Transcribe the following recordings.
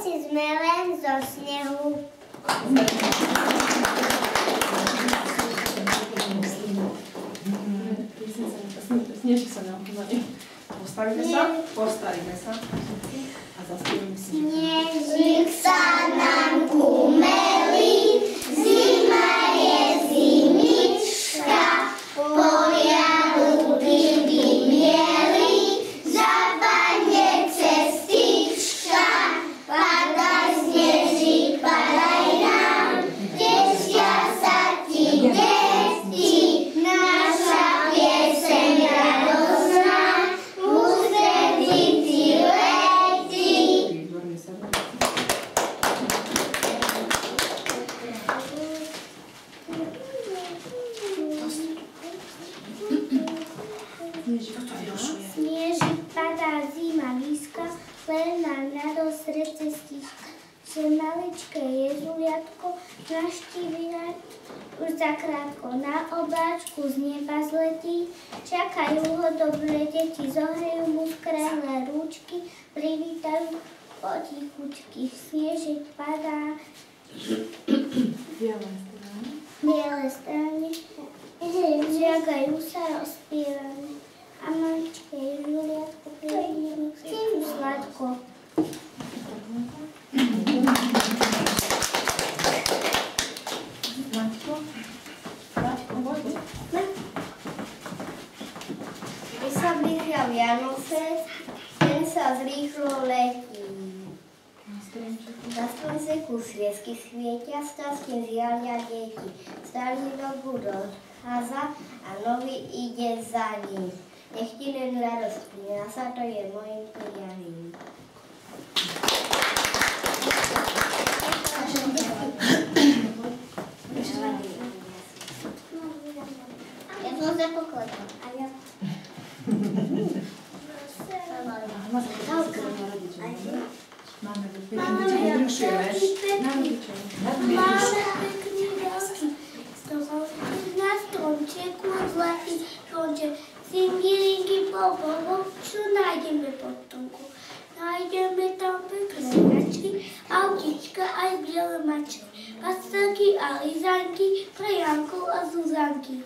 Všetci sme len zo snehu. Snežík sa neopoznaní. Postavíme sa? Postavíme sa. A zaspívame si. Snežík sa nám kumelí, zima je zimička, polialuky by mieli, zapadne cestička, padaj snežík, padaj nám, tešia sa ti deti, naša pieseň radosná, ústretí ti letí. Snežík padá, zima blízka, len nám radosť cestička, že maličké jezuliatko navštívi nás už zakrátko, na obláčku z neba zletí, čakajú ho dobré deti, zohrejú mu skrehlé rúčky, privítajú potichučky, snežík padá, biele strany, žiagajú sa rozpívané. A maličké jezuliatko príde k srdcu sladko. Keď sa blížia Vianoce, ten sa zrýchlo letí. Na stromčeku sviesky svietia, stasne zjalia deti. Starý rok rozháza a nový ide za ním. Nech ti len radosť prináša, to je mojim prianím. Ja som sa pokladala. A ja... Máme pekný na stromčeku zlatý stromček. Singilingy, bobo, čo nájdeme pod tomku? Nájdeme tam pekné hračky, autička aj biele mačky, pastelky a lizanky pre Jankov a Zuzanky.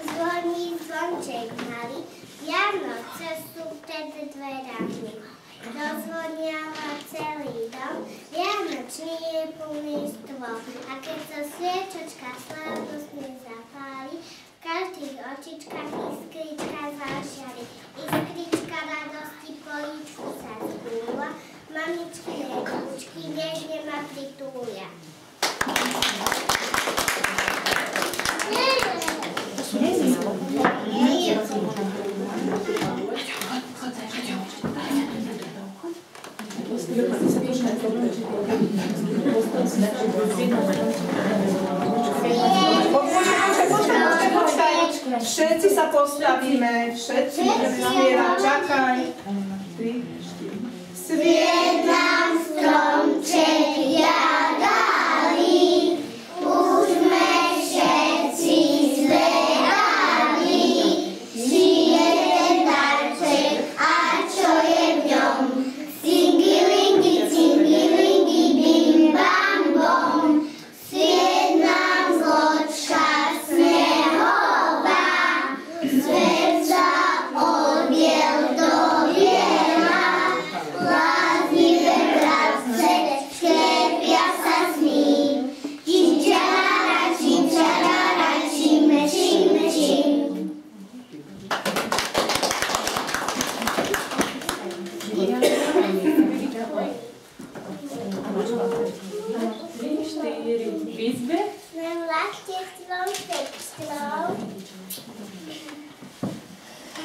Zvoní zvonček malý, Vianoce sú pred dverami. Dozvoniava celý dom, vianočný je plný stôl. A keď sa sviečočka slávnostne zapáli, v každých očičkách iskrička zažiari. Iskrička radosti políčku sa zbúla, mamičkine kľúčky nežne ma pritúlia. Všetci sa postavíme, všetci budeme spievať, čakaj. 3, 4. Sviet nám stromček jadali, už sme všetci zvedaví, či je ten darček a čo je v ňom. Cingilingy, cingilingy, bim bam bom, sviet nám zločka snehová, svet sa odbiel do biela, bláznivé bratce šklepia sa s ním. Činčarara, činčarara, čime, čime, čim. V izbe? Sme v laštevstvom textilov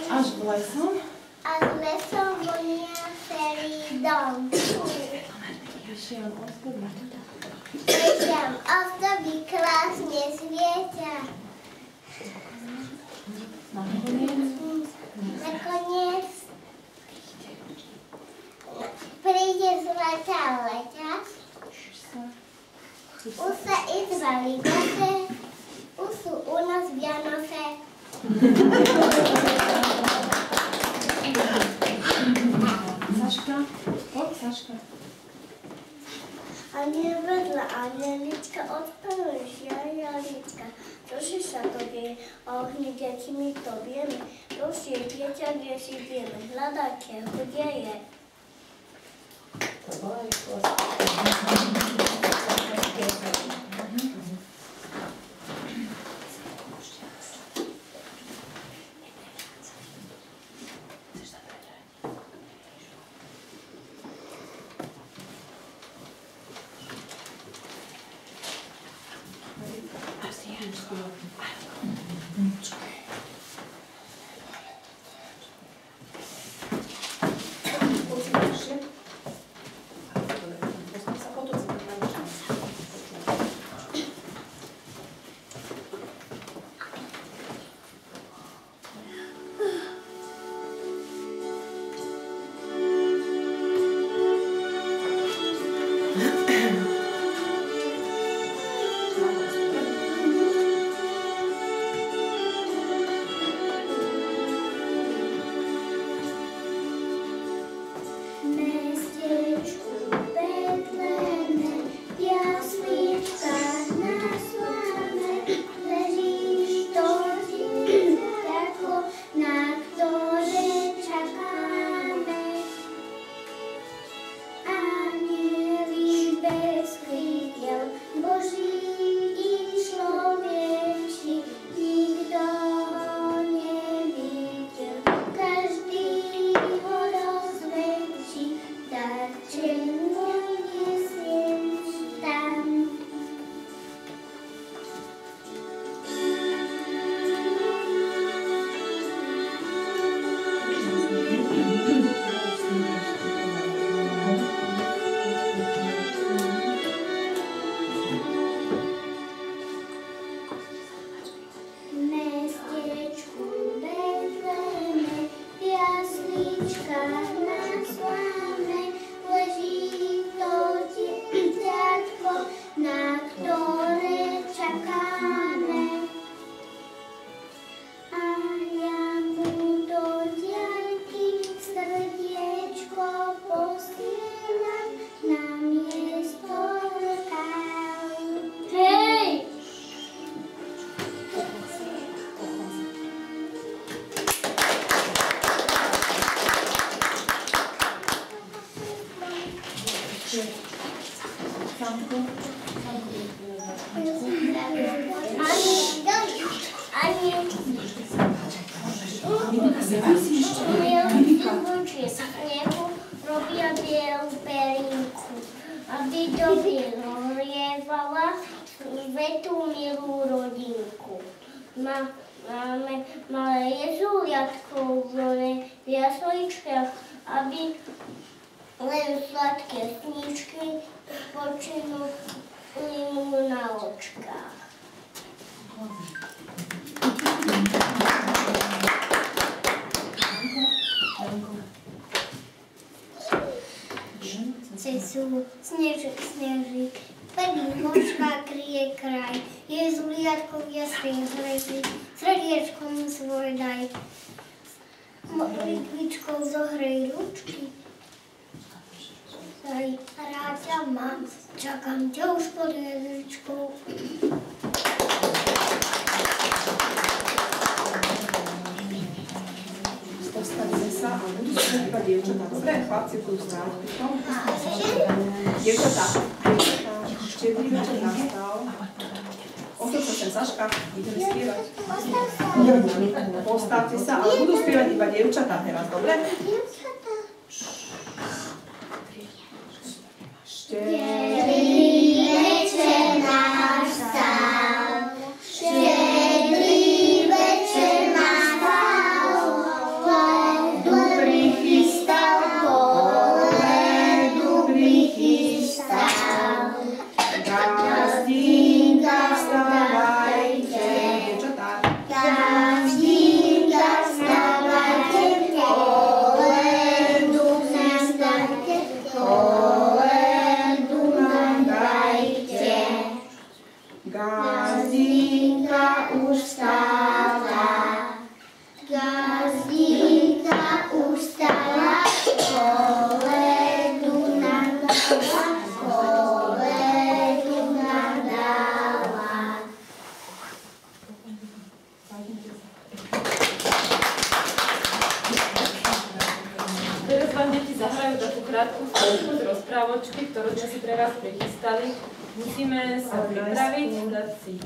Až k lesom. a s lesom vonia celý dom. Vyšiel ozdobí. Vešiam ozdoby krásne svietia. Nakoniec príde zlatá leťa. Už sa izba vybaté, už sú u nás Vianoce Saška, poď Saška. Aniel vedľa, Anielička, odpaduješ, Janielička. Proši sa tobie, a ohni deti my to vieme. Proši, dieťa, kde si vieme, hľadáte, kde je. Robia bielu perinku, aby dobrievala svetú milú rodinku. Máme malé jezuliatko v jasličkách, aby len sladké sníčky spočinuli mu na očkách. Cesu, snežik, snežik, perníkočka kryje kraj, jezuliatko v jasnej zrezi, srdiečko mu svoj daj. Likvičkou zohrej ručky. Rád ťa mám, čakám ťa už pod jezičkou. Postavíme sa a budú sa iba dievčatá. Dobre, chlapci budú stáť. Dievčatá. Štedrý večer nastal. Otoč sa sem, Saška, ideme spievať. Postavte sa, ale budú spievať iba dievčatá teraz, dobre? Štedrý večer nastal. Štedrý večer nastal. Dobrý chystal, dobrý chystal. Gazdinka, vstávajte, dievčatá. Gazdinka, vstávajte, kolendu nás dajte, kolendu nás kolegium nám dala. Teraz vám deti zahrajú takú krátku skúšku z rozprávočky, ktorú sme si pre vás prichystali. Musíme sa pripraviť, dať si